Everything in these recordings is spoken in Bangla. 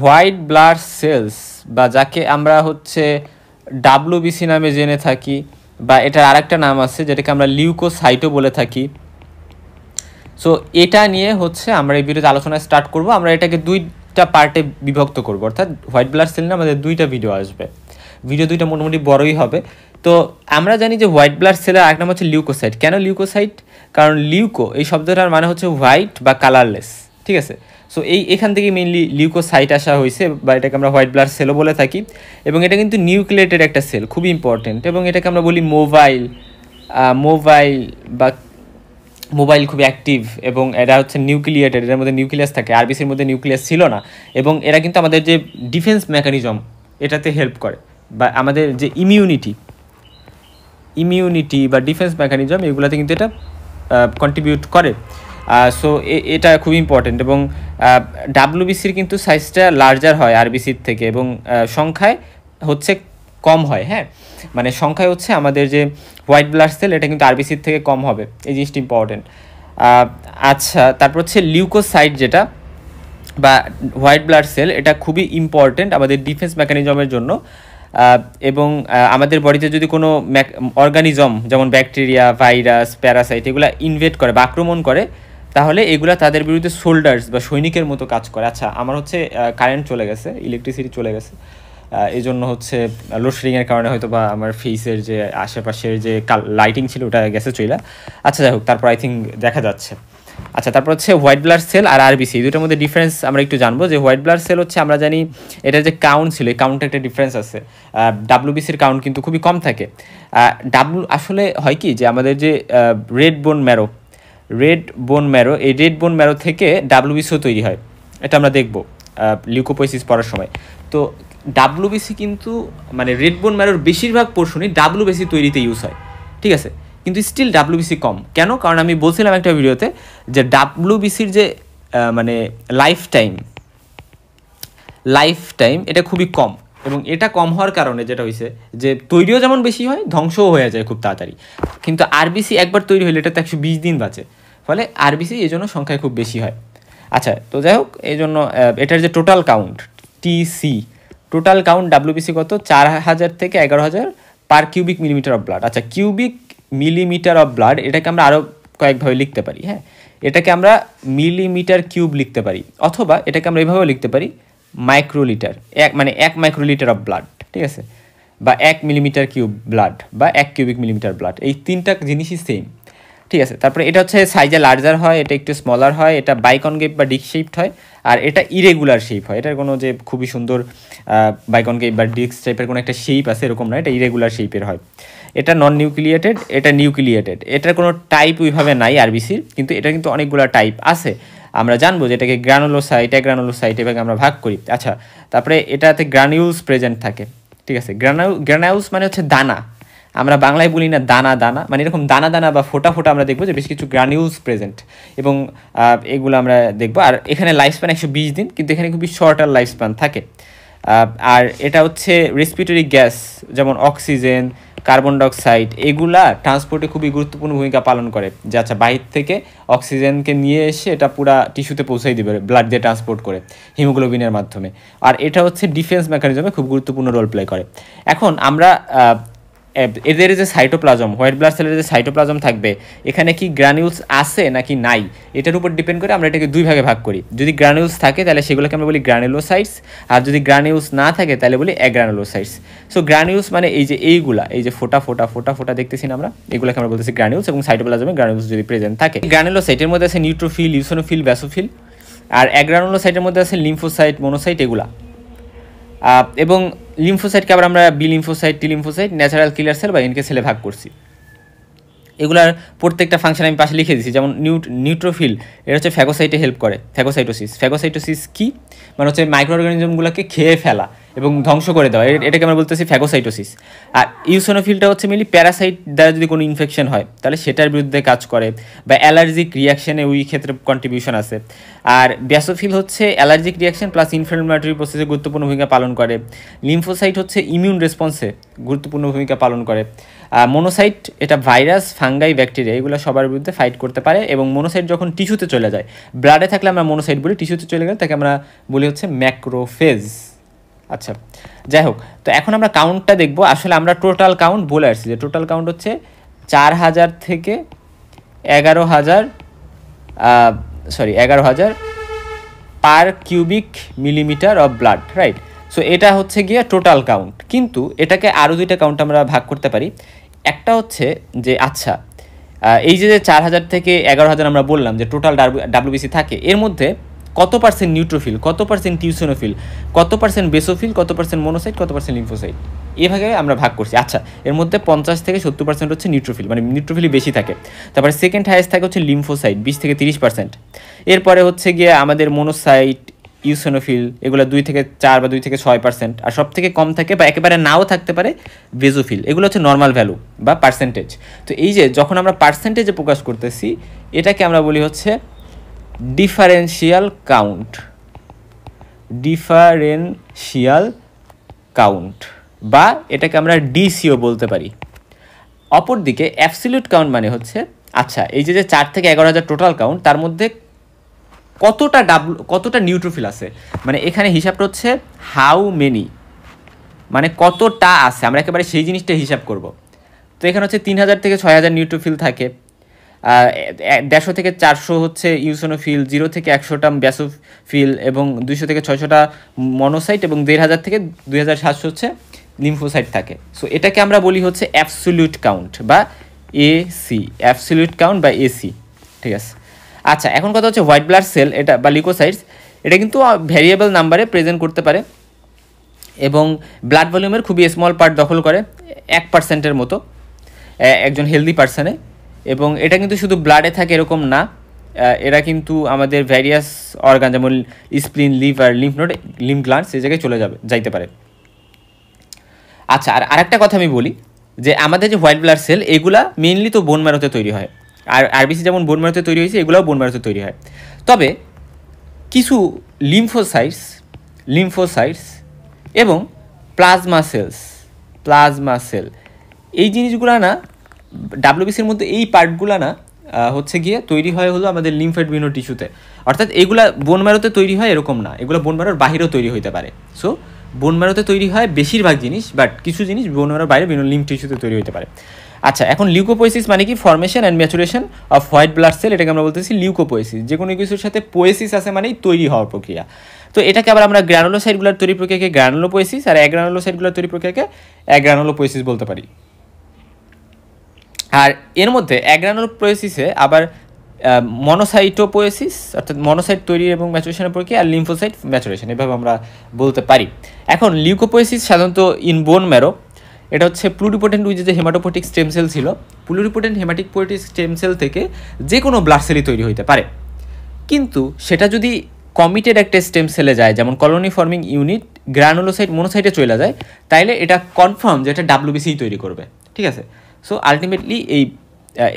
হোয়াইট ব্লাড সেলস বা যাকে আমরা হচ্ছে ডাব্লিউবিসি নামে জেনে থাকি, বা এটার আরেকটা নাম আছে যেটাকে আমরা লিউকোসাইটও বলে থাকি। সো এটা নিয়ে হচ্ছে আমরা এই ভিডিওতে আলোচনা স্টার্ট করব। আমরা এটাকে দুইটা পার্টে বিভক্ত করব, অর্থাৎ হোয়াইট ব্লাড সেল নিয়ে আমাদের দুইটা ভিডিও আসবে। ভিডিও দুইটা মোটামুটি বড়ই হবে। তো আমরা জানি যে হোয়াইট ব্লাড সেলের আরেক নাম হচ্ছে লিউকোসাইট। কেন লিউকোসাইট? কারণ লিউকো এই শব্দটার মানে হচ্ছে হোয়াইট বা কালারলেস, ঠিক আছে। সো এখান থেকে মেইনলি লিউকোসাইট আসা হয়েছে, বা এটাকে আমরা হোয়াইট ব্লাড সেলও বলে থাকি। এবং এটা কিন্তু নিউক্লিয়েটেড একটা সেল, খুবই ইম্পর্টেন্ট। এবং এটাকে আমরা বলি মোবাইল খুবই অ্যাক্টিভ, এবং এরা হচ্ছে নিউক্লিয়েটেড, এর মধ্যে নিউক্লিয়াস থাকে। আরবিসির মধ্যে নিউক্লিয়াস ছিল না, এবং এরা কিন্তু আমাদের যে ডিফেন্স মেকানিজম এটাতে হেল্প করে, বা আমাদের যে ইমিউনিটি বা ডিফেন্স মেকানিজম এগুলোতে কিন্তু এটা কন্ট্রিবিউট করে। সো এটা খুবই ইম্পর্টেন্ট। এবং ডাব্লিউবিসির কিন্তু সাইজটা লার্জার হয় আরবিসির থেকে, এবং সংখ্যায় হচ্ছে কম হয়। হ্যাঁ, মানে সংখ্যায় হচ্ছে আমাদের যে হোয়াইট ব্লাড সেল এটা কিন্তু আরবিসির থেকে কম হবে, এই জিনিসটা ইম্পর্টেন্ট। আচ্ছা, তারপর হচ্ছে লিউকোসাইট যেটা বা হোয়াইট ব্লাড সেল, এটা খুবই ইম্পর্টেন্ট আমাদের ডিফেন্স মেকানিজমের জন্য। এবং আমাদের বডিতে যদি কোনো অর্গানিজম যেমন ব্যাকটেরিয়া, ভাইরাস, প্যারাসাইট এগুলো ইনভেড করে বা আক্রমণ করে, তাহলে এগুলা তাদের বিরুদ্ধে সোল্ডার্স বা সৈনিকের মতো কাজ করে। আচ্ছা, আমার হচ্ছে কারেন্ট চলে গেছে, ইলেকট্রিসিটি চলে গেছে, এই জন্য হচ্ছে লোডশেডিংয়ের কারণে হয়তো বা আমার ফেসের যে আশেপাশের যে লাইটিং ছিল ওটা গেছে চইলা। আচ্ছা, যাই হোক, তারপর আই থিঙ্ক দেখা যাচ্ছে। আচ্ছা, তারপর হচ্ছে হোয়াইট ব্লাড সেল আর আরবিসি, এই দুটোর মধ্যে ডিফারেন্স আমরা একটু জানবো। যে হোয়াইট ব্লাড সেল হচ্ছে আমরা জানি এটা যে কাউন্ট ছিল, এই কাউন্টে একটা ডিফারেন্স আছে। ডাব্লিউবিসির কাউন্ট কিন্তু খুবই কম থাকে। আসলে হয় কি যে আমাদের যে রেড বোন ম্যারো, এই রেড বোন ম্যারো থেকে ডাব্লিউবিসিও তৈরি হয়, এটা আমরা দেখবো লিউকোপোয়েসিস পড়ার সময়। তো ডাব্লিউবিসি কিন্তু মানে রেড বোন ম্যারোর বেশিরভাগ পোর্শনই ডাব্লিউবিসি তৈরিতে ইউজ হয়, ঠিক আছে। কিন্তু স্টিল ডাব্লিউবিসি কম। কেন? কারণ আমি বলছিলাম একটা ভিডিওতে যে ডাব্লিউবিসির যে মানে লাইফ টাইম এটা খুবই কম, এবং এটা কম হওয়ার কারণে যেটা হয়েছে যে তৈরিও যেমন বেশি হয়, ধ্বংসও হয়ে যায় খুব তাড়াতাড়ি। কিন্তু আরবিসি একবার তৈরি হলে এটা তো 120 দিন বাঁচে, ফলে আরবিসি এই জন্য সংখ্যায় খুব বেশি হয়। আচ্ছা, তো যাই হোক, এই জন্য এটার যে total count total count WBC কত? 4000 থেকে 11000 per cubic millimetre of blood. আচ্ছা, কিউবিক মিলিমিটার অফ ব্লাড এটাকে আমরা আরও কয়েকভাবে লিখতে পারি। হ্যাঁ, এটাকে আমরা মিলিমিটার কিউব লিখতে পারি, অথবা এটাকে আমরা এইভাবেও লিখতে পারি মাইক্রোলিটার, মানে 1 মাইক্রোলিটার অফ ব্লাড, ঠিক আছে, বা 1 মিলিমিটার কিউব ব্লাড, বা 1 কিউবিক মিলিমিটার ব্লাড। এই তিনটা জিনিসই সেম, ঠিক আছে। তারপরে এটা হচ্ছে সাইজে লার্জার হয়, এটা একটু স্মলার হয়, এটা বাইকনকেভ বা ডিস্ক শেপড হয়, আর এটা ইরেগুলার শেপ হয়। এটার কোনো যে খুবই সুন্দর বাইকনকেভ বা ডিস্ক টাইপের কোনো একটা শেপ আছে এরকম না, এটা ইরেগুলার শেপের হয়। এটা নন নিউক্লিয়েটেড, এটা নিউক্লিয়েটেড। এটার কোনো টাইপ ওইভাবে নাই আরবিসির, কিন্তু এটা কিন্তু অনেকগুলো টাইপ আছে। আমরা জানবো যে এটাকে গ্রানুলোসাইট, অ্যাগ্রানুলোসাইট এভাবে আমরা ভাগ করি। আচ্ছা, তারপরে এটাতে গ্রানিউলস প্রেজেন্ট থাকে, ঠিক আছে। গ্রানাউলস মানে হচ্ছে দানা, আমরা বাংলায় বলি না দানা, মানে এরকম দানা বা ফোটা আমরা দেখবো যে বেশ কিছু গ্রানিউলস প্রেজেন্ট, এবং এগুলো আমরা দেখবো। আর এখানে লাইফ স্প্যান 120 দিন, কিন্তু এখানে খুবই শর্টার লাইফ স্প্যান থাকে। আর এটা হচ্ছে রেসপিরেটরি গ্যাস, যেমন অক্সিজেন, কার্বন ডাইঅক্সাইড, এগুলা ট্রান্সপোর্টে খুবই গুরুত্বপূর্ণ ভূমিকা পালন করে। যে আচ্ছা, বাহির থেকে অক্সিজেনকে নিয়ে এসে এটা পুরা টিস্যুতে পৌঁছাই দিবে ব্লাড দিয়ে ট্রান্সপোর্ট করে হিমোগ্লোবিনের মাধ্যমে। আর এটা হচ্ছে ডিফেন্স মেকানিজমে খুব গুরুত্বপূর্ণ রোল প্লে করে। এখন আমরা এদের যে সাইটোপ্লাজম, হোয়াইট ব্লাড সেলের যে সাইটোপ্লাজম থাকবে, এখানে কি গ্রানিউলস আছে নাকি নাই, এটার উপর ডিপেন্ড করে আমরা এটাকে দুই ভাগে ভাগ করি। যদি গ্রানিউলস থাকে তাহলে সেগুলোকে আমরা বলি গ্রানুলোসাইটস, আর যদি গ্রানিউলস না থাকে তাহলে বলি অ্যাগ্রানুলোসাইটস। সো গ্রানিউলস মানে এই যে এই যে ফোটা দেখতেছি না আমরা, এগুলোকে আমরা বলতেছি গ্রানিউলস, এবং সাইটোপ্লাজমে গ্রানিউলস যদি প্রেজেন্ট থাকে। গ্রানুলোসাইটের মধ্যে আছে নিউট্রোফিল, ইউসোনোফিল, ব্যাসোফিল, আর অ্যাগ্রানুলোসাইটের মধ্যে আছে লিম্ফোসাইট, মোনোসাইট, এগুলা। এবং লিম্ফোসাইটকে আবার আমরা B lymphocyte, T lymphocyte, natural killer cell বা এনকে সেলে ভাগ করছি। এগুলার প্রত্যেকটা ফাংশন আমি পাশে লিখে দিচ্ছি। যেমন নিউট্রোফিল, এটা হচ্ছে ফ্যাগোসাইটে হেল্প করে, ফ্যাগোসাইটোসিস কি মানে হচ্ছে মাইক্রো অর্গানিজমগুলোকে খেয়ে ফেলা, এবং ধ্বংস করে দেওয়া, এটাকে আমরা বলতেছি ফ্যাগোসাইটোসিস। আর ইউসোনোফিলটা হচ্ছে মেনলি প্যারাসাইট দ্বারা যদি কোনো ইনফেকশন হয় তাহলে সেটার বিরুদ্ধে কাজ করে, বা অ্যালার্জিক রিয়াকশানে ওই ক্ষেত্রে কন্ট্রিবিউশন আছে। আর ব্যাসোফিল হচ্ছে অ্যালার্জিক রিয়াকশন প্লাস ইনফ্লামেটরি প্রসেসে গুরুত্বপূর্ণ ভূমিকা পালন করে। লিম্ফোসাইট হচ্ছে ইমিউন রেসপন্সে গুরুত্বপূর্ণ ভূমিকা পালন করে। মনোসাইট এটা ভাইরাস, ফাঙ্গাই, ব্যাকটেরিয়া এগুলো সবার বিরুদ্ধে ফাইট করতে পারে। এবং মনোসাইট যখন টিস্যুতে চলে যায়, ব্লাডে থাকলে আমরা মনোসাইট বলি, টিস্যুতে চলে গেলে তাকে আমরা বলি হচ্ছে ম্যাক্রোফেজ। আচ্ছা, যাই হোক, তো এখন আমরা কাউন্টটা দেখব। আসলে আমরা টোটাল কাউন্ট বলে আসছি যে টোটাল কাউন্ট হচ্ছে 4000 থেকে 11,000 per cubic millimetre of blood, right? So এটা হচ্ছে গিয়ে টোটাল কাউন্ট। কিন্তু এটাকে আরও দুইটা কাউন্ট আমরা ভাগ করতে পারি। একটা হচ্ছে যে আচ্ছা, এই যে 4000 থেকে 11,000 আমরা বললাম যে টোটাল ডাব্লিউবিসি থাকে, এর মধ্যে কত পার্সেন্ট নিউট্রোফিল, কত পার্সেন্ট টিউসোনোফিল, কত পার্সেন্ট বেসোফিল, কত পার্সেন্ট মনোসাইট, কত পার্সেন্ট লিম্ফোসাইট, এভাবে আমরা ভাগ করছি। আচ্ছা, এর মধ্যে 50 থেকে 70% হচ্ছে নিউট্রোফিল, মানে নিউট্রোফিলই বেশি থাকে। তারপরে সেকেন্ড হাইয়েস্ট থাকে হচ্ছে লিম্ফোসাইট, 20 থেকে 30%। এরপরে হচ্ছে গিয়ে আমাদের মনোসাইট, ইউসোনোফিল, এগুলো 2 থেকে 4 বা 2 থেকে 6%। আর সব থেকে কম থাকে বা একেবারে নাও থাকতে পারে বেজোফিল। এগুলো হচ্ছে নর্মাল ভ্যালু বা পার্সেন্টেজ। তো এই যে যখন আমরা পার্সেন্টেজে প্রকাশ করতেছি, এটাকে আমরা বলি হচ্ছে ডিফারেন্সিয়াল কাউন্ট, ডিফারেন্সিয়াল কাউন্ট, বা এটাকে আমরা ডিসিও বলতে পারি। অপরদিকে অ্যাবসলিউট কাউন্ট মানে হচ্ছে আচ্ছা, এই যে 4 থেকে 11,000 টোটাল কাউন্ট, তার মধ্যে কতটা নিউট্রোফিল আছে, মানে এখানে হিসাবটা হচ্ছে হাউ মেনি, মানে কতটা আছে, আমরা একেবারে সেই জিনিসটা হিসাব করব। তো এখানে হচ্ছে 3000 থেকে 6000 নিউট্রোফিল থাকে, 150 থেকে 400 হচ্ছে ইউসোনোফিল, 0 থেকে 100টা ব্যাসোফিল, এবং 200 থেকে 600টা মনোসাইট, এবং 1500 থেকে 2700 হচ্ছে লিম্ফোসাইট থাকে। সো এটাকে আমরা বলি হচ্ছে অ্যাবসলিউট কাউন্ট বা এসি, অ্যাবসলিউট কাউন্ট বা এসি, ঠিক আছে? আচ্ছা, এখন কথা হচ্ছে হোয়াইট ব্লাড সেল এটা বা লিউকোসাইটস, এটা কিন্তু ভ্যারিয়েবল নাম্বারে প্রেজেন্ট করতে পারে এবং ব্লাড ভলিউমের খুবই স্মল পার্ট দখল করে, 1%-এর মতো একজন হেলদি পার্সনে। এবং এটা কিন্তু শুধু ব্লাডে থাকে এরকম না, এরা কিন্তু আমাদের ভ্যারিয়াস অর্গান যেমন স্প্লিন, liver, lymph node, lymph glands এই জায়গায় যাইতে পারে। আচ্ছা, আর আরেকটা কথা আমি বলি যে আমাদের যে হোয়াইট ব্লাড সেল এগুলা মেইনলি তো বোন ম্যারোতে তৈরি হয়, আর আরবিসি যেমন বোন ম্যারোতে তৈরি হয়েছে, এগুলোও বোন ম্যারোতে তৈরি হয়। তবে কিছু লিম্ফোসাইটস এবং প্লাজমা সেল এই জিনিসগুলো না ডাব্লিউবিসির মধ্যে, এই পার্টগুলো না হচ্ছে গিয়ে তৈরি হয় হলো আমাদের লিম্ফেড বিভিন্ন টিস্যুতে। অর্থাৎ এগুলা বোন ম্যারোতে তৈরি হয় এরকম না, এগুলো বোন ম্যারোর বাহিরেও তৈরি হইতে পারে। সো বোন ম্যারোতে তৈরি হয় বেশিরভাগ জিনিস, বাট কিছু জিনিস বোন ম্যারোর বাইরে বিভিন্ন লিম্ফ টিস্যুতে তৈরি হতে পারে। আচ্ছা, এখন লিউকোপোয়েসিস মানে কি? Formation and maturation off white blood cell, এটাকে আমরা বলতেছি লিউকোপোয়েসিস। যে কোনো কিছুর সাথে পোয়েসিস আছে মানেই তৈরি হওয়ার প্রক্রিয়া। তো এটাকে আবার আমরা গ্রানুলোসাইটগুলোর তৈরি প্রক্রিয়াকে গ্রানুলোপোয়েসিস, আর অ্যাগ্রানুলোসাইটগুলোর তৈরি প্রক্রিয়াকে অ্যাগ্রানুলোপোয়েসিস বলতে পারি। আর এর মধ্যে অ্যাগ্রানুলোপোয়েসিসে আবার মনোসাইটোপোয়েসিস অর্থাৎ মনোসাইট তৈরি এবং ম্যাচুরেশনের প্রক্রিয়া, আর লিম্ফোসাইট ম্যাচুরেশন, এভাবে আমরা বলতে পারি। এখন লিউকোপোয়েসিস সাধারণত ইন বোন ম্যারো, এটা হচ্ছে প্লুরিপোটেন্ট যে হেমাটোপোয়েটিক স্টেম সেল ছিল, প্লুরিপোটেন্ট হেমাটোপোয়েটিক স্টেম সেল থেকে যে কোনো ব্লাড সেলই তৈরি হইতে পারে। কিন্তু সেটা যদি কমিটেড একটা স্টেম সেলে যায়, যেমন কলোনি ফর্মিং ইউনিট গ্রানুলোসাইট মনোসাইটে চলে যায়, তাইলে এটা কনফার্ম যে এটা ডাব্লিউবিসি তৈরি করবে, ঠিক আছে? সো আলটিমেটলি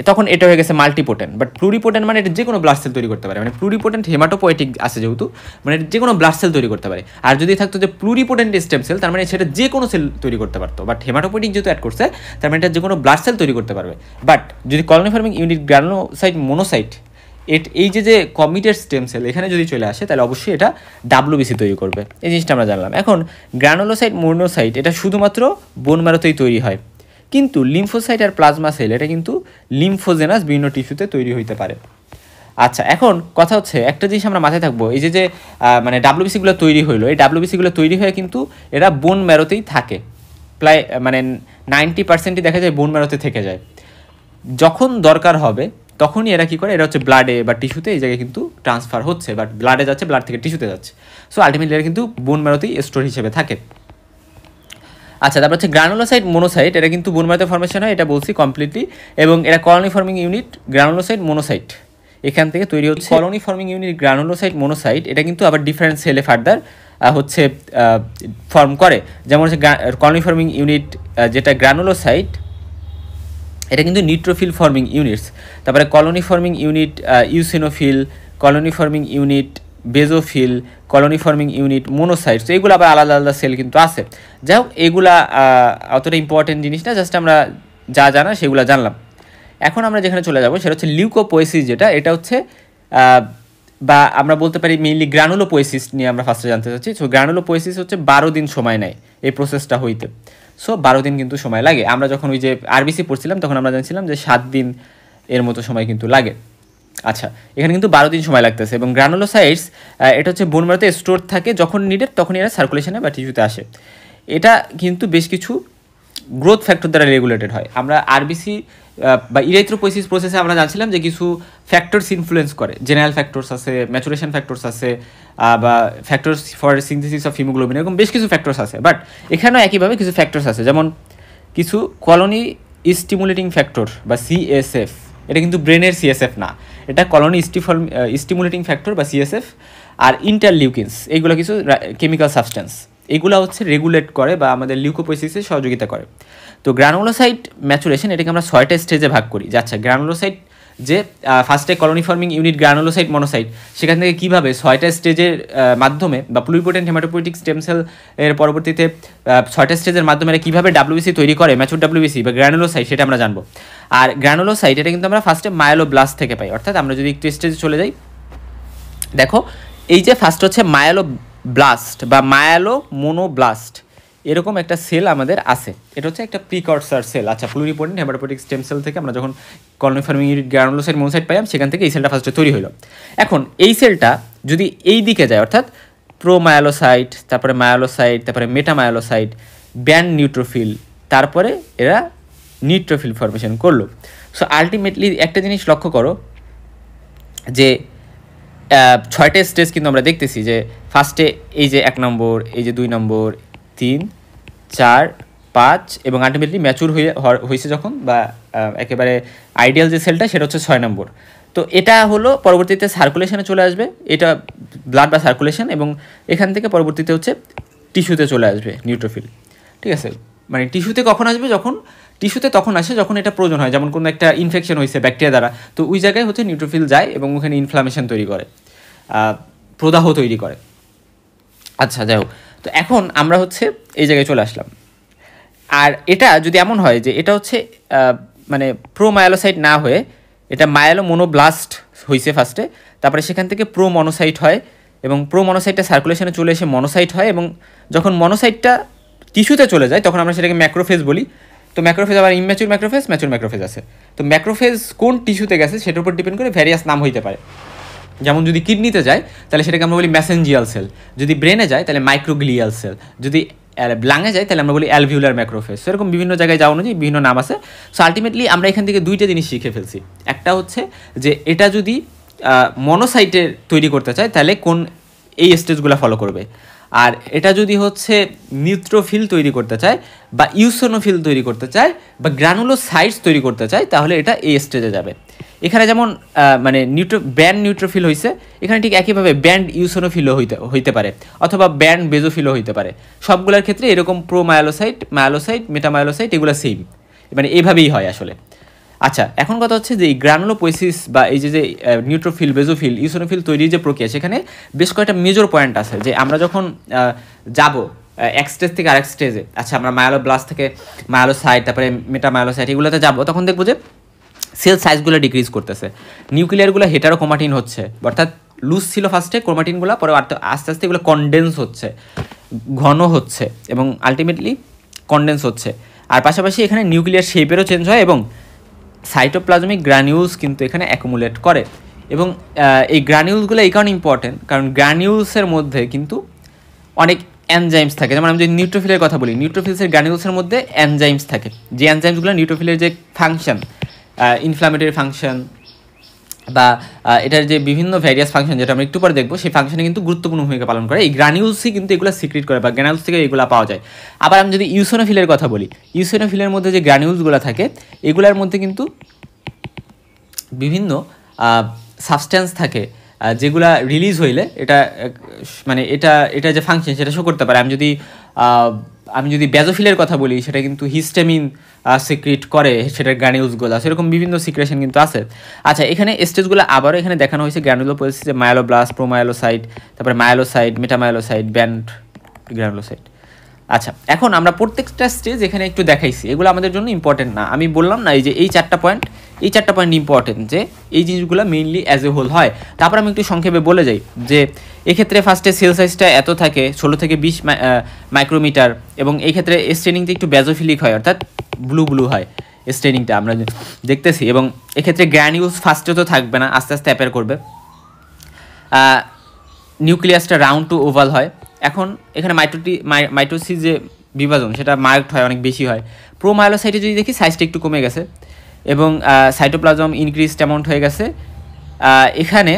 তখন এটা হয়ে গেছে মাল্টিপোটেন্ট। বাট প্লুরিপোটেন্ট মানে এটা যে কোনো ব্লাড সেল তৈরি করতে পারে, মানে প্লুরিপোটেন্ট হেমাটোপোয়েটিক আছে যেহেতু, মানে যে কোনো ব্লাড সেল তৈরি করতে পারে। আর যদি থাকতো যে প্লুরিপোটেন্ট স্টেম সেল, তার মানে সেটা যে কোনো সেল তৈরি করতে পারতো। বাট হেমাটোপোয়েটিক যেহেতু অ্যাড করছে, তার মানে এটা যে কোনো ব্লাড সেল তৈরি করতে পারবে। বাট যদি colony forming unit granulocyte monocyte এই যে কমিটেড স্টেম সেল এখানে যদি চলে আসে, তাহলে অবশ্যই এটা ডাব্লিউবিসি তৈরি করবে। এই জিনিসটা আমরা জানলাম। এখন গ্রানুলোসাইট মনোসাইট এটা শুধুমাত্র বোন ম্যারোতেই তৈরি হয়, কিন্তু লিম্ফোসাইট আর প্লাজমা সেল এটা কিন্তু লিম্ফোজেনাস বিভিন্ন টিস্যুতে তৈরি হইতে পারে। আচ্ছা, এখন কথা হচ্ছে একটা জিনিস আমরা মাথায় থাকবো, এই যে মানে ডাব্লিউবিসিগুলো তৈরি হইলো, এই ডাব্লিউবিসিগুলো তৈরি হয়ে কিন্তু এরা বোন ম্যারোতেই থাকে, প্রায় মানে 90%ই দেখা যায় বোন ম্যারোতে থেকে যায়। যখন দরকার হবে তখনই এরা কী করে, এরা হচ্ছে ব্লাডে বা টিস্যুতে এই জায়গায় কিন্তু ট্রান্সফার হচ্ছে, বাট ব্লাডে যাচ্ছে, ব্লাড থেকে টিস্যুতে যাচ্ছে। সো আলটিমেটলি এরা কিন্তু বোন ম্যারোতেই স্টোর হিসেবে থাকে। আচ্ছা, তারপর হচ্ছে গ্রানুলোসাইট মনোসাইট, এটা কিন্তু বোন ম্যারোতে ফর্মেশন হয়, এটা বলছি কমপ্লিটলি। এবং এরা colony forming unit granulocyte monocyte এখান থেকে তৈরি হচ্ছে colony forming unit granulocyte monocyte, এটা কিন্তু আবার ডিফারেন্ট সেলে ফার্দার হচ্ছে ফর্ম করে। যেমন হচ্ছে কলোনি ফর্মিং ইউনিট যেটা গ্রানুলোসাইট, এটা কিন্তু নিউট্রোফিল ফর্মিং ইউনিটস। তারপরে colony forming unit eosinophil, colony forming unit basophil, colony forming unit monocyte. তো এগুলো আবার আলাদা আলাদা সেল কিন্তু আছে। যাই হোক, এগুলা অতটা ইম্পর্টেন্ট জিনিস না, জাস্ট আমরা যা জানা সেগুলো জানলাম। এখন আমরা যেখানে চলে যাব সেটা হচ্ছে লিউকোপোয়েসিস, যেটা এটা হচ্ছে বা আমরা বলতে পারি মেইনলি গ্রানুলোপোয়েসিস নিয়ে আমরা ফার্স্টে জানতে চাচ্ছি। সো গ্রানুলোপোয়েসিস হচ্ছে 12 দিন সময় নেয় এই প্রসেসটা হইতে। সো 12 দিন কিন্তু সময় লাগে। আমরা যখন ওই যে আরবিসি পড়ছিলাম তখন আমরা জানছিলাম যে 7 দিন এর মতো সময় কিন্তু লাগে। আচ্ছা, এখানে কিন্তু 12 দিন সময় লাগতেছে। এবং গ্রানুলোসাইটস এটা হচ্ছে বোন ম্যারোতে স্টোর থাকে, যখন নিডেড তখন এরা সার্কুলেশনে বা টিস্যুতে আসে। এটা কিন্তু বেশ কিছু গ্রোথ ফ্যাক্টর দ্বারা রেগুলেটেড হয়। আমরা আরবিসি বা ইরাইথ্রোপোয়েসিস প্রসেসে আমরা জানছিলাম যে কিছু ফ্যাক্টরস ইনফ্লুয়েন্স করে, জেনারেল ফ্যাক্টরস আছে, ম্যাচুরেশন ফ্যাক্টরস আছে, বা factors for synthesis of haemoglobin, এরকম বেশ কিছু ফ্যাক্টরস আছে। বাট এখানেও একইভাবে কিছু ফ্যাক্টরস আছে, যেমন কিছু কলোনি স্টিমুলেটিং ফ্যাক্টর বা সিএসএফ। এটা কিন্তু ব্রেনের সিএসএফ না, এটা কলোনি স্টিমুলেটিং ফ্যাক্টর বা সিএসএফ। আর ইন্টারলিউকিনস, এইগুলো কিছু কেমিক্যাল সাবস্টেন্স, এগুলো হচ্ছে রেগুলেট করে বা আমাদের লিউকোপোয়েসিসে সহযোগিতা করে। তো গ্রানুলোসাইট ম্যাচুরেশন এটাকে আমরা 6টা স্টেজে ভাগ করি। যে আচ্ছা, গ্রানুলোসাইট যে ফার্স্টে colony forming unit granulocyte monocyte, সেখান থেকে কীভাবে 6টা স্টেজের মাধ্যমে বা প্লুরিপোটেন্ট হেমাটোপোয়েটিক স্টেম সেল এর পরবর্তীতে 6টা স্টেজের মাধ্যমে এটা কীভাবে ডাব্লিউবিসি তৈরি করে, ম্যাচুর ডাব্লিউবিসি বা গ্রানুলোসাইট, সেটা আমরা জানবো। আর গ্রানুলোসাইট এটা কিন্তু আমরা ফার্স্টে মায়োলোব্লাস্ট থেকে পাই। অর্থাৎ আমরা যদি একটু স্টেজে চলে যাই, দেখো এই যে ফার্স্ট হচ্ছে মায়োলোব্লাস্ট বা মায়োলোমোনোব্লাস্ট, এরকম একটা সেল আমাদের আছে। এটা হচ্ছে একটা প্রিকর্সার সেল। আচ্ছা, প্লুরিপোটেন্ট হেমাটোপোয়েটিক স্টেম সেল থেকে আমরা যখন colony forming unit granulocyte monocyte পাইলাম, সেখান থেকে এই সেলটা ফার্স্টে তৈরি হলো। এখন এই সেলটা যদি এই দিকে যায়, অর্থাৎ প্রোমায়োলোসাইট, তারপরে মায়োলোসাইট, তারপরে মেটামায়োলোসাইট, ব্যান্ড নিউট্রোফিল, তারপরে এরা নিউট্রোফিল ফর্মেশন করলো। সো আলটিমেটলি একটা জিনিস লক্ষ্য করো যে 6টা স্টেজ কিন্তু আমরা দেখতেছি, যে ফার্স্টে এই যে 1 নম্বর, এই যে 2 নম্বর, 3, 4, 5 এবং আলটিমেটলি ম্যাচুর হয়েছে যখন, বা একেবারে আইডিয়াল যে সেলটা সেটা হচ্ছে 6 নম্বর। তো এটা হলো পরবর্তীতে সার্কুলেশনে চলে আসবে, এটা ব্লাড বা সার্কুলেশন, এবং এখান থেকে পরবর্তীতে হচ্ছে টিস্যুতে চলে আসবে নিউট্রোফিল। ঠিক আছে, মানে টিস্যুতে কখন আসবে, টিস্যুতে তখন আসে যখন এটা প্রয়োজন হয়, যেমন কোনো একটা ইনফেকশন হয়েছে ব্যাকটেরিয়া দ্বারা, তো ওই জায়গায় হচ্ছে নিউট্রোফিল যায় এবং ওখানে ইনফ্লামেশন তৈরি করে, প্রদাহ তৈরি করে। আচ্ছা, যাই হোক, তো এখন আমরা হচ্ছে এই জায়গায় চলে আসলাম। আর এটা যদি এমন হয় যে এটা হচ্ছে মানে প্রোমায়োলোসাইট না হয়ে এটা মায়োলোমোনোব্লাস্ট হয়েছে ফার্স্টে, তারপরে সেখান থেকে প্রোমনোসাইট হয়, এবং প্রোমনোসাইটটা সার্কুলেশনে চলে এসে মনোসাইট হয়, এবং যখন মনোসাইটটা টিস্যুতে চলে যায় তখন আমরা সেটাকে ম্যাক্রোফেজ বলি। তো ম্যাক্রোফেজ আবার ইম্যাচুর ম্যাক্রোফেজ, ম্যাচুর ম্যাক্রোফেজ আছে। তো ম্যাক্রোফেজ কোন টিস্যুতে গেছে সেটার উপর ডিপেন্ড করে ভ্যারিয়াস নাম হইতে পারে। যেমন যদি কিডনিতে যায় তাহলে সেটাকে আমরা বলি মেসেঞ্জিয়াল সেল, যদি ব্রেনে যায় তাহলে মাইক্রোগ্লিয়াল সেল, যদি লাঙে যায় তাহলে আমরা বলি অ্যালভিউলার ম্যাক্রোফেজ। সেরকম বিভিন্ন জায়গায় যাওয়া অনুযায়ী বিভিন্ন নাম আছে। সো আলটিমেটলি আমরা এখান থেকে 2টা জিনিস শিখে ফেলছি। একটা হচ্ছে যে এটা যদি মনোসাইটের তৈরি করতে চায় তাহলে কোন এই স্টেজগুলো ফলো করবে, আর এটা যদি হচ্ছে নিউট্রোফিল তৈরি করতে চায় বা ইউসোনোফিল তৈরি করতে চায় বা গ্রানুলোসাইটস তৈরি করতে চায় তাহলে এটা এই স্টেজে যাবে। এখানে যেমন মানে ব্যান্ড নিউট্রোফিল হয়েছে, এখানে ঠিক একইভাবে ব্যান্ড ইউসোনোফিলও হইতে পারে, অথবা ব্যান্ড বেজোফিলও হইতে পারে। সবগুলোর ক্ষেত্রে এরকম প্রোমায়োলোসাইট, মায়োলোসাইট, মেটামায়োলোসাইট এগুলো সেম, মানে এইভাবেই হয় আসলে। আচ্ছা, এখন কথা হচ্ছে যে এই গ্রানুলোপোয়েসিস বা এই যে নিউট্রোফিল, বেজোফিল, ইউসোনোফিল তৈরির যে প্রক্রিয়া, সেখানে বেশ কয়েকটা মেজর পয়েন্ট আছে। যে আমরা যখন যাব এক স্টেজ থেকে আরেক স্টেজে, আচ্ছা আমরা মায়োলোব্লাস্ট থেকে মায়োলোসাইট, তারপরে মেটামায়োলোসাইট এগুলোতে যাব, তখন দেখবো যে সেল সাইজগুলো ডিক্রিজ করতেছে, নিউক্লিয়ারগুলো হেটারোক্রোমাটিন হচ্ছে, অর্থাৎ লুজ ছিল ফার্স্টে ক্রোমাটিনগুলো, পরে আস্তে আস্তে এগুলো কনডেন্স হচ্ছে, ঘন হচ্ছে এবং আলটিমেটলি কনডেন্স হচ্ছে। আর পাশাপাশি এখানে নিউক্লিয়ার শেপেরও চেঞ্জ হয় এবং সাইটোপ্লাজমিক গ্রানিউলস কিন্তু এখানে অ্যাকুমুলেট করে। এবং এই গ্রানিউলসগুলো এই কারণে ইম্পর্টেন্ট, কারণ গ্রানিউলসের মধ্যে কিন্তু অনেক এনজাইমস থাকে। যেমন আমি যদি নিউট্রোফিলের কথা বলি, নিউট্রোফিলসের গ্রানিউলসের মধ্যে এনজাইমস থাকে, যে এনজাইমসগুলো নিউট্রোফিলের যে ফাংশন, ইনফ্লামেটরি ফাংশন বা এটার যে বিভিন্ন ভ্যারিয়াস ফাংশন যেটা আমরা একটু পরে দেখবো, সেই ফাংশনে কিন্তু গুরুত্বপূর্ণ ভূমিকা পালন করে। এই গ্রানিউলসই কিন্তু এগুলো সিক্রেট করে বা গ্রানিউলস থেকে এগুলো পাওয়া যায়। আবার আমি যদি ইউসোনোফিলের কথা বলি, ইউসোনোফিলের মধ্যে যে গ্রানিউলসগুলো থাকে এগুলোর মধ্যে কিন্তু বিভিন্ন সাবস্ট্যান্স থাকে যেগুলা রিলিজ হইলে এটা মানে এটা যে ফাংশন সেটা শো করতে পারে। আমি যদি ব্যাজোফিলের কথা বলি, সেটা কিন্তু হিস্টামিন সিক্রিট করে, সেটার গ্র্যানিউলসগুলো, সেরকম বিভিন্ন সিক্রেশন কিন্তু আছে। আচ্ছা, এখানে স্টেজগুলো আবারও এখানে দেখানো হয়েছে গ্র্যানুলোপোয়েসিসে মায়োলোব্লাস্ট, প্রোমায়োলোসাইট, তারপরে মায়োলোসাইট, মেটামায়োলোসাইট, ব্যান্ড গ্র্যানুলোসাইট। আচ্ছা, এখন আমরা প্রত্যেকটা স্টেজ এখানে একটু দেখাইছি, এগুলো আমাদের জন্য ইম্পর্টেন্ট না। আমি বললাম না এই চারটা পয়েন্ট ইম্পর্টেন্ট, যে এই জিনিসগুলো মেইনলি অ্যাজ এ হোল হয়। তারপর আমি একটু সংক্ষেপে বলে যাই যে এক্ষেত্রে ফার্স্টে সেল সাইজটা এত থাকে 16 থেকে 20 মাইক্রোমিটার, এবং এই ক্ষেত্রে স্টেনিংটা একটু ব্যাজোফিলিক হয়, অর্থাৎ ব্লু হয় স্টেনিংটা আমরা দেখতেছি। এবং এক্ষেত্রে গ্র্যানিউলস ফার্স্টে তো থাকবে না, আস্তে আস্তে অ্যাপেয়ার করবে। নিউক্লিয়াসটা রাউন্ড টু ওভাল হয়। এখন এখানে মাইটোসিস যে বিভাজন সেটা মার্কড হয়, অনেক বেশি হয়। প্রোমায়োলোসাইটে যদি দেখি সাইজটা একটু কমে গেছে, এবং সাইটোপ্লাজম ইনক্রিজড অ্যামাউন্ট হয়ে গেছে। এখানে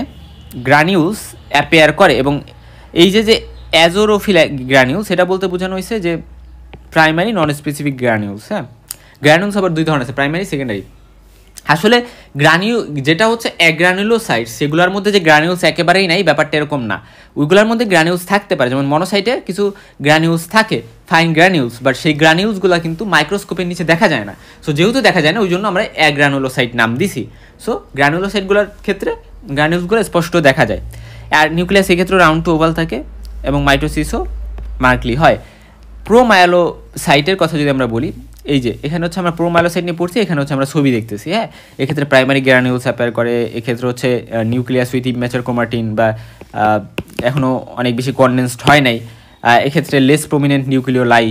গ্র্যানিউলস অ্যাপেয়ার করে, এবং এই যে অ্যাজোরোফিল গ্র্যানিউলস, সেটা বলতে বোঝানো হয়েছে যে প্রাইমারি নন স্পেসিফিক গ্র্যানিউলস। হ্যাঁ, গ্র্যানিউলস আবার দুই ধরনের আছে, প্রাইমারি, সেকেন্ডারি। আসলে যেটা হচ্ছে অ্যাগ্রানুলোসাইট, সেগুলোর মধ্যে যে গ্র্যানিউলস একেবারেই নাই, ব্যাপারটা এরকম না। ওইগুলোর মধ্যে গ্র্যানিউলস থাকতে পারে, যেমন মনোসাইটে কিছু গ্র্যানিউলস থাকে, ফাইন গ্র্যানিউলস, বাট সেই গ্র্যানিউলসগুলো কিন্তু মাইক্রোস্কোপের নিচে দেখা যায় না। সো যেহেতু দেখা যায় না, ওই জন্য আমরা অ্যাগ্রানুলোসাইট নাম দিছি। সো গ্র্যানুলোসাইটগুলোর ক্ষেত্রে গ্র্যানিউলসগুলো স্পষ্ট দেখা যায়। আর নিউক্লিয়াস এক্ষেত্রে রাউন্ড টু ওভাল থাকে, এবং মাইটোসিসও মার্কলি হয়। প্রোমায়োলোসাইটের কথা যদি আমরা বলি, এই যে এখানে হচ্ছে আমরা প্রোমায়োলোসাইট নিয়ে পড়ছি, এখানে হচ্ছে আমরা ছবি দেখতেছি। হ্যাঁ, এক্ষেত্রে প্রাইমারি গ্র্যানিউলস অ্যাপেয়ার করে, এক্ষেত্রে হচ্ছে নিউক্লিয়াস উইথ ইম্যাচার ক্রোমাটিন, বা এখনও অনেক বেশি কনডেন্সড হয় নাই, এক্ষেত্রে লেস প্রমিনেন্ট নিউক্লিওলাই।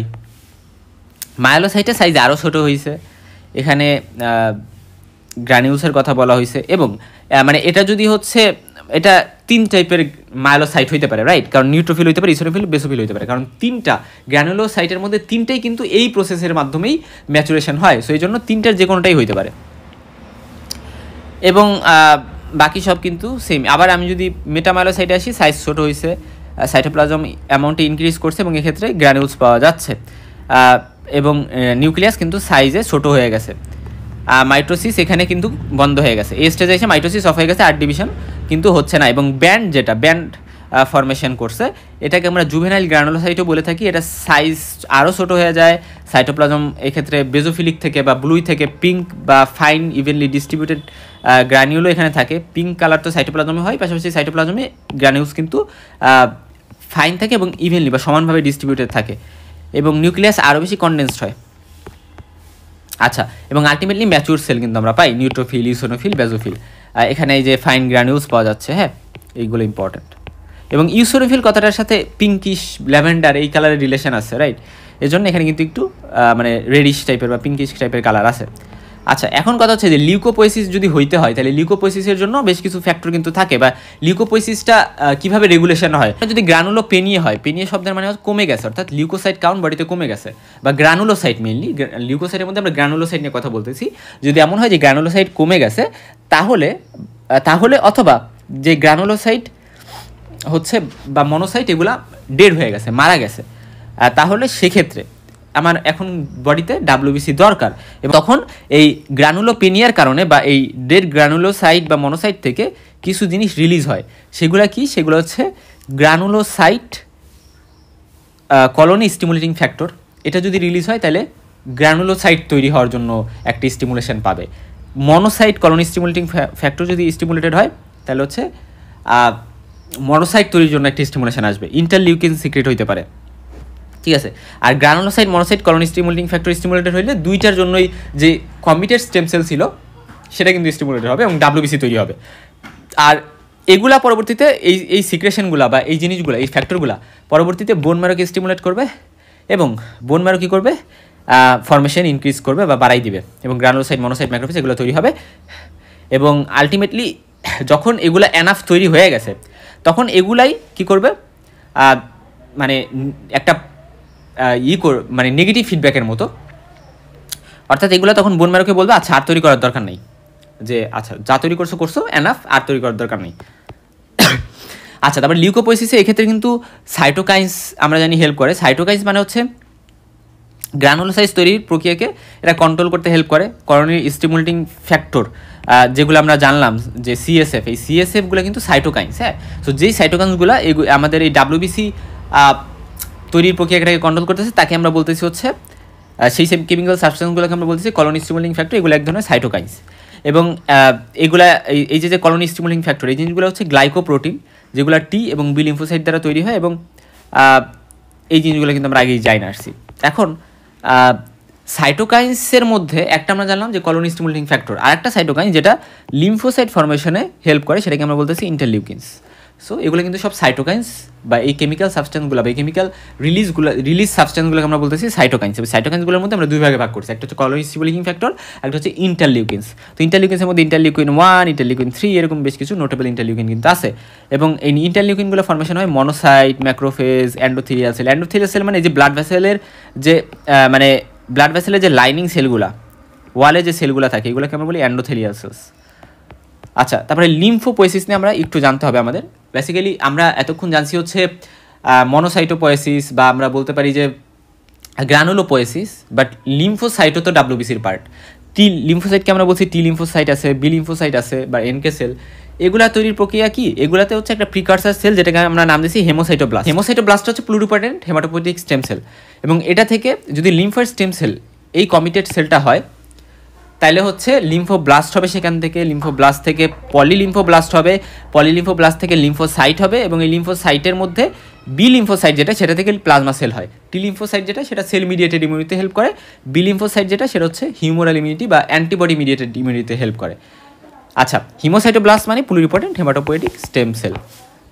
মায়োলোসাইটের সাইজ আরও ছোটো হয়েছে, এখানে গ্র্যানিউলসের কথা বলা হয়েছে। এবং মানে এটা যদি হচ্ছে এটা 3 টাইপের মায়োলোসাইট হইতে পারে, রাইট? কারণ নিউট্রোফিল হইতে পারে, ইসোনোফিল, বেসোফিল হইতে পারে, কারণ 3টা গ্র্যানুলোসাইটের মধ্যে 3টাই কিন্তু এই প্রসেসের মাধ্যমেই ম্যাচুরেশন হয়। সো এই জন্য 3টার যে কোনোটাই হইতে পারে, এবং বাকি সব কিন্তু সেম। আবার আমি যদি মেটামায়োলোসাইটে আসি, সাইজ ছোটো হয়েছে, সাইটোপ্লাজম অ্যামাউন্টে ইনক্রিজ করছে, এবং এক্ষেত্রে গ্র্যানিউলস পাওয়া যাচ্ছে, এবং নিউক্লিয়াস কিন্তু সাইজে ছোটো হয়ে গেছে। মাইটোসিস এখানে কিন্তু বন্ধ হয়ে গেছে, এই স্টেজে এসে মাইটোসিস অফ হয়ে গেছে, আর ডিভিশন কিন্তু হচ্ছে না। এবং ব্যান্ড ফরমেশন করছে, এটাকে আমরা জুভেনাইল গ্র্যানুলোসাইটও বলে থাকি। এটা সাইজ আরও ছোটো হয়ে যায়, সাইটোপ্লাজম এক্ষেত্রে বেজোফিলিক থেকে বা ব্লুই থেকে পিঙ্ক বা ফাইন ইভেনলি ডিস্ট্রিবিউটেড গ্র্যানিউলও এখানে থাকে। পিঙ্ক কালার তো সাইটোপ্লাজমে হয়, পাশাপাশি সাইটোপ্লাজমে গ্র্যানিউলস কিন্তু ফাইন থাকে এবং ইভেনলি বা সমানভাবে ডিস্ট্রিবিউটেড থাকে, এবং নিউক্লিয়াস আরও বেশি কনডেন্সড হয়। আচ্ছা, এবং আলটিমেটলি ম্যাচুর সেল কিন্তু আমরা পাই, নিউট্রোফিল, ইউসোনোফিল, বেজোফিল। এখানে এই যে ফাইন গ্র্যানিউলস পাওয়া যাচ্ছে, হ্যাঁ, এইগুলো ইম্পর্টেন্ট। এবং ইউসোনোফিল কথাটার সাথে পিঙ্কিশ, ল্যাভেন্ডার এই কালারের রিলেশন আছে, রাইট? এই জন্য এখানে কিন্তু একটু মানে রেডিশ টাইপের বা পিঙ্কিশ টাইপের কালার আছে। আচ্ছা, এখন কথা হচ্ছে যে লিউকোপোয়েসিস যদি হইতে হয়, তাহলে লিউকোপোয়েসিসের জন্য বেশ কিছু ফ্যাক্টর কিন্তু থাকে, বা লিউকোপোয়েসিসটা কীভাবে রেগুলেশন হয়। যদি গ্রানুলোপেনিয়া হয়, পেনিয়া শব্দের মানে কমে গেছে, অর্থাৎ লিউকোসাইট কাউন্ট বডিতে কমে গেছে, বা গ্রানুলোসাইট, মেইনলি লিউকোসাইটের মধ্যে আমরা গ্রানুলোসাইট নিয়ে কথা বলতেছি। যদি এমন হয় যে গ্রানুলোসাইট কমে গেছে, তাহলে অথবা যে গ্রানুলোসাইট হচ্ছে বা মনোসাইট এগুলা ডেড হয়ে গেছে, মারা গেছে, তাহলে সেক্ষেত্রে আমার এখন বডিতে WBC দরকার। এবং তখন এই গ্রানুলোপেনিয়ার কারণে বা এই ডেড গ্রানুলোসাইট বা মনোসাইট থেকে কিছু জিনিস রিলিজ হয়। সেগুলো হচ্ছে গ্রানুলোসাইট কলোনি স্টিমুলেটিং ফ্যাক্টর। এটা যদি রিলিজ হয়, তাহলে গ্রানুলোসাইট তৈরি হওয়ার জন্য একটি স্টিমুলেশন পাবে। মনোসাইট কলোনি স্টিমুলেটিং ফ্যাক্টর যদি স্টিমুলেটেড হয়, তাহলে হচ্ছে মনোসাইট তৈরির জন্য একটি স্টিমুলেশন আসবে, ইন্টারলিউকিন সিক্রেট হইতে পারে, ঠিক আছে? আর granulocyte, monocyte colony stimulating factor stimulated হইলে দুইটার জন্যই যে কমিটেড স্টেম সেল ছিল সেটা কিন্তু স্টিমুলেটেড হবে এবং WBC তৈরি হবে। আর এগুলা পরবর্তীতে এই সিক্রেশনগুলা বা এই জিনিসগুলো, এই ফ্যাক্টরগুলা পরবর্তীতে বোন ম্যারোকে স্টিমুলেট করবে, এবং বোন ম্যারো কী করবে, ফরমেশন ইনক্রিজ করবে বা বাড়াই দিবে, এবং গ্রানুলোসাইট, মনোসাইট, ম্যাক্রোফেজ এগুলো তৈরি হবে। এবং আলটিমেটলি যখন এগুলা এনাফ তৈরি হয়ে গেছে, তখন এগুলাই কি করবে, মানে একটা মানে নেগেটিভ ফিডব্যাকের মতো, অর্থাৎ এগুলো তখন বোন ম্যারোকে বলবে আচ্ছা আর তৈরি করার দরকার নেই, যে আচ্ছা যা তৈরি করছো এনাফ, আর তৈরি করার দরকার নেই। আচ্ছা, তারপর লিউকোপোয়েসিসে এক্ষেত্রে কিন্তু সাইটোকাইন্স আমরা জানি হেল্প করে। সাইটোকাইন্স মানে হচ্ছে গ্রানুলোসাইট তৈরির প্রক্রিয়াকে এটা কন্ট্রোল করতে হেল্প করে, করোনারি স্টিমুলেটিং ফ্যাক্টর যেগুলো আমরা জানলাম যে সিএসএফ, এই সিএসএফগুলো কিন্তু সাইটোকাইন্স। হ্যাঁ, সো যেই সাইটোকাইন্সগুলো আমাদের এই ডাব্লিউবিসি তৈরির প্রক্রিয়াটাকে কন্ট্রোল করতেছে তাকে আমরা বলতেছি হচ্ছে সেই কেমিক্যাল সাবস্টেন্সগুলোকে আমরা বলতেছি কলোনি স্টিমুলেটিং ফ্যাক্টর। এগুলো এক ধরনের সাইটোকাইন্স। এবং এগুলা এই যে কলোনি স্টিমুলেটিং ফ্যাক্টর, এই জিনিসগুলো হচ্ছে গ্লাইকোপ্রোটিন, যেগুলো টি এবং বি লিম্ফোসাইট দ্বারা তৈরি হয়। এবং এই জিনিসগুলো কিন্তু আমরা আগেই জানি না আসছি। এখন সাইটোকাইন্সের মধ্যে একটা আমরা জানলাম যে কলোনি স্টিমুলেটিং ফ্যাক্টর, আর একটা সাইটোকাইন্স যেটা লিম্ফোসাইট ফর্মেশনে হেল্প করে, সেটাকে আমরা বলতেছি ইন্টারলিউকিনস। সো এগুলো কিন্তু সব সাইটোকাইন্স বা এই কেমিক্যাল সাবস্টেন্সগুলো বা এই কেমিক্যাল রিলিজ সাবস্টেন্সগুলোকে আমরা বলতেছি সাইটোকাইন্স। এবং সাইটোকাইন্সগুলোর মধ্যে আমরা দুই ভাগে ভাগ করছি, একটা হচ্ছে কলোনি স্টিমুলেটিং ফ্যাক্টর, একটা হচ্ছে ইন্টারলিউকিনস। তো ইন্টারলিউকিনসের মধ্যে ইন্টারলিউকিন 1, ইন্টারলিউকিন 3 এরকম বেশ কিছু নোটেবল ইন্টারলিউকিন কিন্তু আছে। এবং এই ইন্টারলিউকিনগুলো ফর্মেশন হয় monocyte, macrophage, endothelial cell. Endothelial cell মানে এই যে ব্লাড ভেসেলের যে ব্লাড ভেসেলের যে লাইনিং সেলগুলা, ওয়ালে যে সেলগুলো থাকে, এগুলোকে আমরা বলি এন্ডোথেলিয়াল সেলস। আচ্ছা, তারপরে লিম্ফোপোয়েসিস নিয়ে আমরা একটু জানতে হবে আমাদের। বেসিক্যালি আমরা এতক্ষণ জানছি হচ্ছে মনোসাইটোপোয়েসিস বা আমরা বলতে পারি যে গ্রানুলোপোয়েসিস, বাট লিম্ফোসাইটও তো ডাব্লিউবিসির পার্ট। টি লিম্ফোসাইটকে আমরা বলছি টি লিম্ফোসাইট আছে, বি লিম্ফোসাইট আছে বা এনকে সেল। এগুলা তৈরির প্রক্রিয়া কি? এগুলাতে হচ্ছে একটা প্রিকারসার সেল যেটাকে আমরা নাম দিয়েছি হেমোসাইটোব্লাস্ট। হেমোসাইটোব্লাস্ট হচ্ছে প্লুরিপটেন্ট হেমাটোপোয়েটিক স্টেম সেল। এবং এটা থেকে যদি লিম্ফয়েড স্টেম সেল এই কমিটেড সেলটা হয়, তাইলে হচ্ছে লিম্ফোব্লাস্ট হবে। সেখান থেকে লিম্ফোব্লাস্ট থেকে পলিলিম্ফোব্লাস্ট হবে, পলিলিম্ফোব্লাস্ট থেকে লিম্ফোসাইট হবে। এবং এই লিম্ফোসাইটের মধ্যে বি লিম্ফোসাইট যেটা, সেটা থেকে প্লাজমা সেল হয়। টি লিম্ফোসাইট যেটা, সেটা সেল মিডিয়েটেড ইমিউনিটিতে হেল্প করে। বি লিম্ফোসাইট যেটা, সেটা হচ্ছে হিউমোরাল ইমিউনিটি বা অ্যান্টিবডি মিডিয়েটেড ইমিউনিটিতে হেল্প করে। আচ্ছা, হিমোসাইটোব্লাস্ট মানে প্লুরিপটেন্ট হেমাটোপোয়েটিক স্টেম সেল।